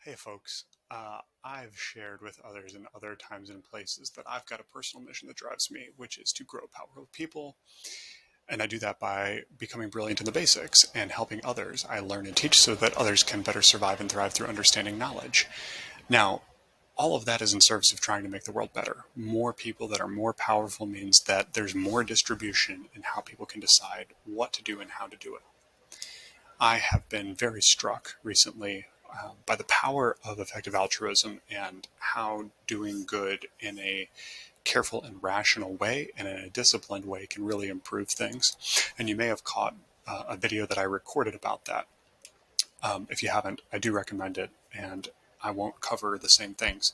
Hey folks, I've shared with others in other times and places that I've got a personal mission that drives me, which is to grow powerful people. And I do that by becoming brilliant in the basics and helping others. I learn and teach so that others can better survive and thrive through understanding knowledge. Now, all of that is in service of trying to make the world better. More people that are more powerful means that there's more distribution in how people can decide what to do and how to do it. I have been very struck recently by the power of effective altruism and how doing good in a careful and rational way and in a disciplined way can really improve things. And you may have caught a video that I recorded about that. If you haven't, I do recommend it, and I won't cover the same things.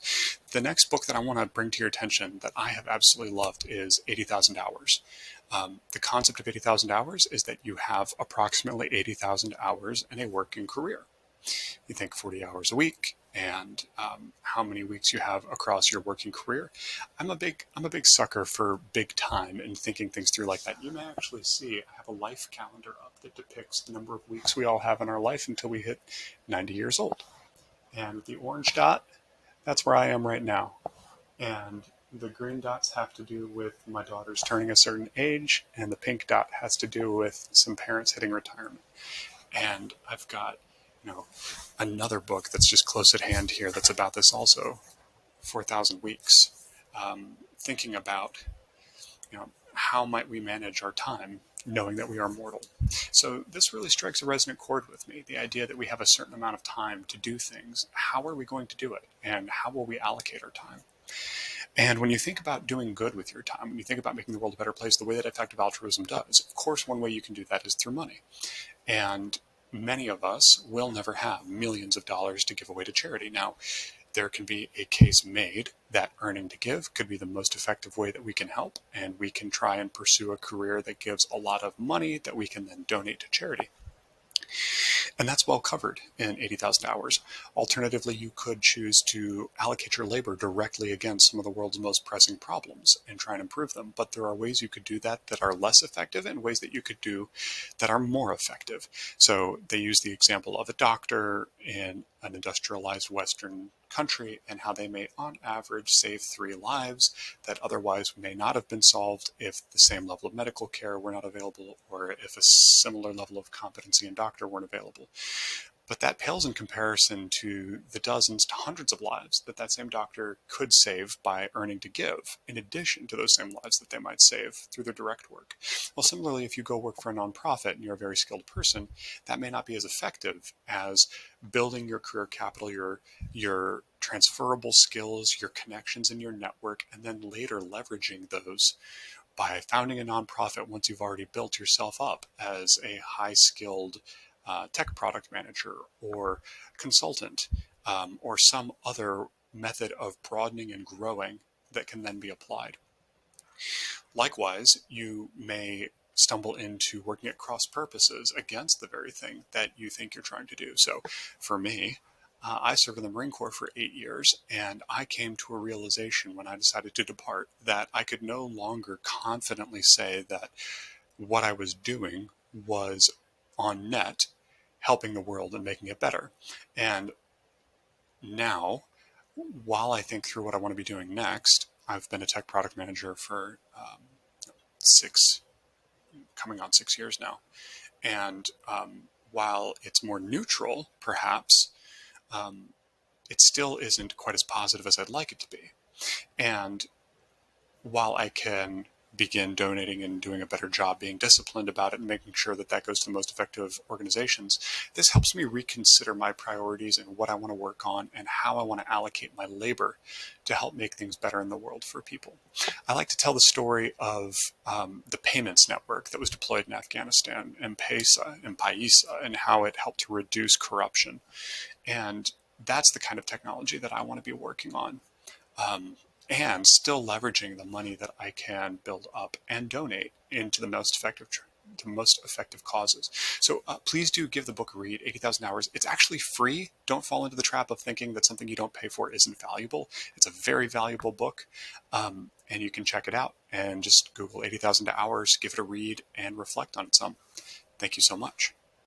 The next book that I want to bring to your attention that I have absolutely loved is 80,000 Hours. The concept of 80,000 hours is that you have approximately 80,000 hours in a working career. You think 40 hours a week and how many weeks you have across your working career. I'm a big sucker for big time and thinking things through like that. You may actually see I have a life calendar up that depicts the number of weeks we all have in our life until we hit 90 years old. And the orange dot, that's where I am right now. And the green dots have to do with my daughters turning a certain age, and the pink dot has to do with some parents hitting retirement. And I've got, another book that's just close at hand here that's about this also, 4,000 Weeks, thinking about, how might we manage our time knowing that we are mortal. So this really strikes a resonant chord with me, the idea that we have a certain amount of time to do things. How are we going to do it? And how will we allocate our time? And when you think about doing good with your time, when you think about making the world a better place, the way that effective altruism does, of course, one way you can do that is through money. And many of us will never have millions of dollars to give away to charity. Now, there can be a case made that earning to give could be the most effective way that we can help, and we can try and pursue a career that gives a lot of money that we can then donate to charity. And that's well covered in 80,000 hours. Alternatively, you could choose to allocate your labor directly against some of the world's most pressing problems and try and improve them. But there are ways you could do that that are less effective and ways that you could do that are more effective. So they use the example of a doctor in an industrialized Western country and how they may, on average, save 3 lives that otherwise may not have been solved if the same level of medical care were not available or if a similar level of competency in doctor weren't available. But that pales in comparison to the dozens to hundreds of lives that that same doctor could save by earning to give, in addition to those same lives that they might save through their direct work. Well, similarly, if you go work for a nonprofit and you're a very skilled person, that may not be as effective as building your career capital, your transferable skills, your connections in your network, and then later leveraging those by founding a nonprofit once you've already built yourself up as a high-skilled tech product manager or consultant, or some other method of broadening and growing that can then be applied. Likewise, you may stumble into working at cross purposes against the very thing that you think you're trying to do. So for me, I served in the Marine Corps for 8 years, and I came to a realization when I decided to depart that I could no longer confidently say that what I was doing was on net helping the world and making it better. And now, while I think through what I want to be doing next, I've been a tech product manager for coming on 6 years now. And while it's more neutral, perhaps, it still isn't quite as positive as I'd like it to be. And while I can begin donating and doing a better job being disciplined about it and making sure that that goes to the most effective organizations, this helps me reconsider my priorities and what I want to work on and how I want to allocate my labor to help make things better in the world for people. I like to tell the story of the payments network that was deployed in Afghanistan, M-Pesa, and how it helped to reduce corruption. And that's the kind of technology that I want to be working on. And still leveraging the money that I can build up and donate into the most effective causes. So please do give the book a read, 80,000 Hours. It's actually free. Don't fall into the trap of thinking that something you don't pay for isn't valuable. It's a very valuable book, and you can check it out and just Google 80,000 Hours, give it a read, and reflect on it some. Thank you so much.